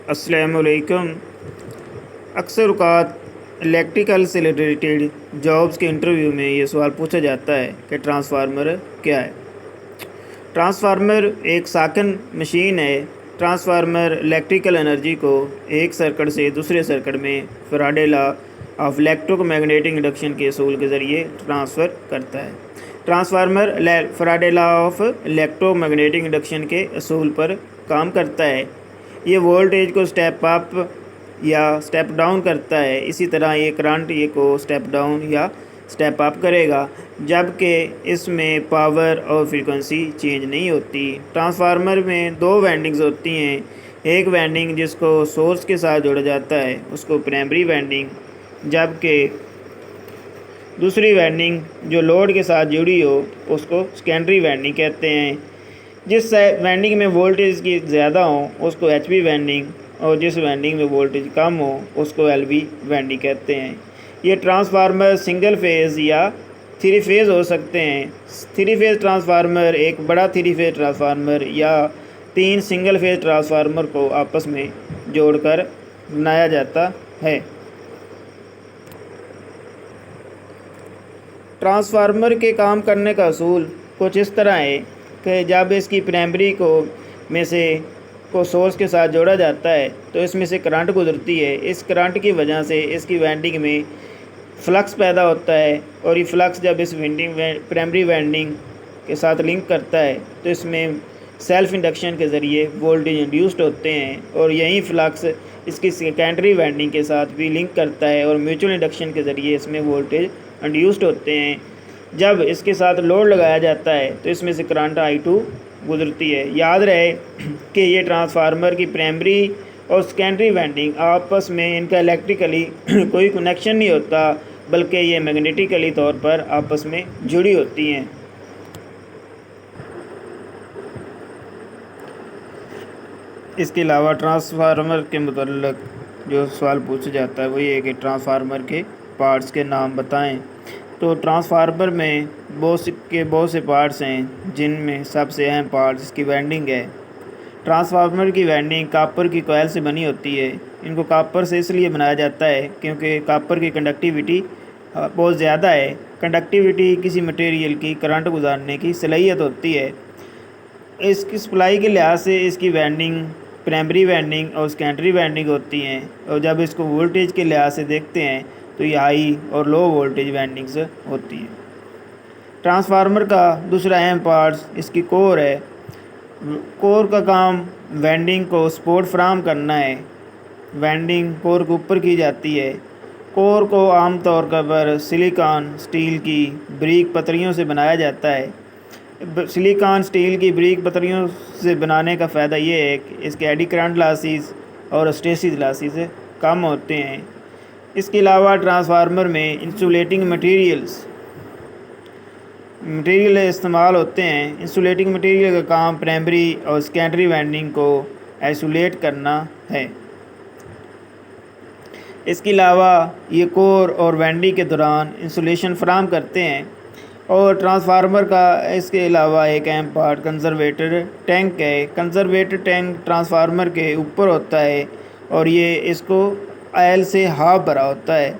السلام علیکم۔ اکثر اوقات الیکٹریکل سے ریلیٹڈ جابس کے انٹرویو میں یہ سوال پوچھا جاتا ہے کہ ٹرانسفارمر کیا ہے۔ ٹرانسفارمر ایک ساکن مشین ہے۔ ٹرانسفارمر الیکٹریکل انرجی کو ایک سرکٹ سے دوسرے سرکٹ میں Faraday law of electromagnetic induction کے اصول کے ذریعے ٹرانسفر کرتا ہے۔ Transformer Faraday law of electromagnetic induction کے اصول پر کام کرتا ہے۔ یہ وولٹیج کو سٹیپ اپ یا سٹیپ ڈاؤن کرتا ہے، اسی طرح یہ کرنٹ کو سٹیپ ڈاؤن یا سٹیپ اپ کرے گا، جبکہ اس میں پاور اور فریکوینسی چینج نہیں ہوتی۔ ٹرانسفارمر میں دو وائنڈنگز ہوتی ہیں۔ ایک وائنڈنگ جس کو سورس کے ساتھ جوڑا جاتا ہے اس کو پرائمری وائنڈنگ، جبکہ دوسری وائنڈنگ جو لوڈ کے ساتھ جڑی ہو اس کو سیکنڈری وائنڈنگ کہتے ہیں۔ جس وائنڈنگ میں وولٹیج کی زیادہ ہو اس کو ایچ وی وائنڈنگ، اور جس وائنڈنگ میں وولٹیج کم ہو اس کو ایل وی وائنڈنگ کہتے ہیں۔ یہ ٹرانسفارمر سنگل فیز یا 3 فیز ہو سکتے ہیں۔ 3 فیز ٹرانسفارمر ایک بڑا 3 فیز ٹرانسفارمر یا 3 سنگل فیز ٹرانسفارمر کو آپس میں جوڑ کر بنایا جاتا ہے۔ ٹرانسفارمر کے کام کرنے کا اصول کچھ اس طرح ہے کہ جب اس کی پرائمری میں سے سورس کے ساتھ جوڑا جاتا ہے تو اس میں سے کرنٹ گزرتی ہے۔ اس کرنٹ کی وجہ سے اس کی وائنڈنگ میں فلکس پیدا ہوتا ہے، اور یہ فلکس جب اس پرائمری وائنڈنگ کے ساتھ لنک کرتا ہے تو اس میں سیلف انڈکشن کے ذریعے وولٹیج انڈیوسڈ ہوتے ہیں، اور یہی فلکس اس کی سیکنڈری وائنڈنگ کے ساتھ بھی لنک کرتا ہے اور میوچل انڈکشن کے ذریعے اس میں وولٹیج انڈیوسڈ ہوتے ہیں۔ جب اس کے ساتھ لوڈ لگایا جاتا ہے تو اس میں سے کرنٹ I2 گزرتی ہے۔ یاد رہے کہ یہ ٹرانسفارمر کی پرائمری اور سیکنڈری وائنڈنگ آپس میں ان کا الیکٹریکلی کوئی کنیکشن نہیں ہوتا، بلکہ یہ میگنیٹیکلی طور پر آپس میں جڑی ہوتی ہیں۔ اس کے علاوہ ٹرانسفارمر کے متعلق جو سوال پوچھا جاتا ہے وہ یہ ہے کہ ٹرانسفارمر کے پارٹس کے نام بتائیں۔ تو ٹرانسفارمر میں بہت سے پارٹس ہیں، جن میں سب سے اہم پارٹس اس کی وائنڈنگ ہے۔ ٹرانسفارمر کی وائنڈنگ کاپر کی کوئل سے بنی ہوتی ہے۔ ان کو کاپر سے اس لیے بنایا جاتا ہے کیونکہ کاپر کی کنڈکٹیوٹی بہت زیادہ ہے۔ کنڈکٹیوٹی کسی مٹیریل کی کرنٹ گزارنے کی صلاحیت ہوتی ہے۔ اس کی سپلائی کے لحاظ سے اس کی وائنڈنگ پرائمری وائنڈنگ اور سیکنڈری وائنڈنگ ہوتی ہیں، اور جب اس کو وولٹیج کے لحاظ سے دیکھتے ہیں تو یہ ہائی اور لو وولٹیج وائنڈنگز ہوتی ہیں۔ ٹرانسفارمر کا دوسرا اہم پارٹس اس کی کور ہے۔ کور کا کام وائنڈنگ کو سپورٹ فراہم کرنا ہے۔ وائنڈنگ کور کے اوپر کی جاتی ہے۔ کور کو عام طور پر سلیکان سٹیل کی بریک پتریوں سے بنایا جاتا ہے۔ سلیکان سٹیل کی بریک پتریوں سے بنانے کا فائدہ یہ ہے کہ اس کے ایڈی کرنٹ لاسز اور ہسٹیریسس لاسز کم ہوتے ہیں۔ اس کے علاوہ ٹرانسفارمر میں انسولیٹنگ مٹیریل استعمال ہوتے ہیں۔ انسولیٹنگ مٹیریل کا کام پرائمری اور سیکنڈری وائنڈنگ کو آئسولیٹ کرنا ہے۔ اس کے علاوہ یہ کور اور وائنڈنگ کے دوران انسولیشن فراہم کرتے ہیں۔ اور ٹرانسفارمر کا اس کے علاوہ ایک اہم پارٹ کنزرویٹر ٹینک ہے۔ کنزرویٹر ٹینک ٹرانسفارمر کے اوپر ہوتا ہے اور یہ اس کو آئل سے ہاف بھرا ہوتا ہے۔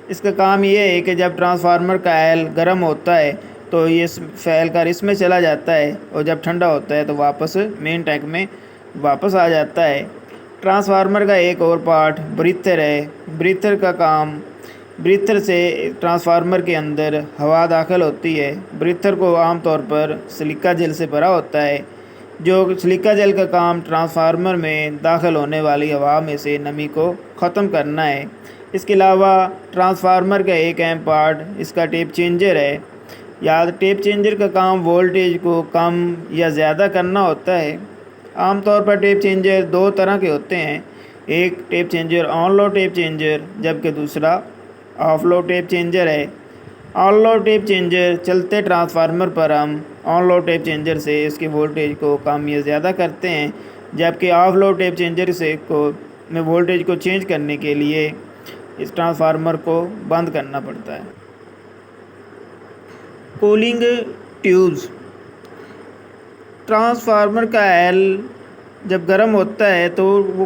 اس کا کام یہ ہے کہ جب ٹرانسفارمر کا آئل گرم ہوتا ہے تو یہ پھیل کر اس میں چلا جاتا ہے، اور جب ٹھنڈا ہوتا ہے تو واپس مین ٹینک میں واپس آ جاتا ہے۔ ٹرانسفارمر کا ایک اور پارٹ بریتھر ہے۔ بریتھر سے ٹرانسفارمر کے اندر ہوا داخل ہوتی ہے۔ بریتھر کو عام طور پر سلیکا جیل سے بھرا ہوتا ہے، جو سلیکا جیل کا کام ٹرانسفارمر میں داخل ہونے والی ہوا میں سے نمی کو ختم کرنا ہے۔ اس کے علاوہ ٹرانسفارمر کا ایک اہم پارٹ اس کا ٹیپ چینجر ہے۔ ٹیپ چینجر کا کام وولٹیج کو کم یا زیادہ کرنا ہوتا ہے۔ عام طور پر ٹیپ چینجر 2 طرح کے ہوتے ہیں۔ ایک ٹیپ چینجر آن لو ٹیپ چینجر، جبکہ دوسرا آف لو ٹیپ چینجر ہے۔ آن لو ٹیپ چینجر چلتے ٹرانسفارمر پر ہم آن لو ٹیپ چینجر سے اس کی وولٹیج کو کم یا زیادہ کرتے ہیں، جبکہ آف لو ٹیپ چینجر میں وولٹیج کو چینج کرنے کے لیے اس ٹرانسفارمر کو بند کرنا پڑتا ہے۔ Cooling tubes. ٹرانسفارمر کا آئل جب گرم ہوتا ہے تو وہ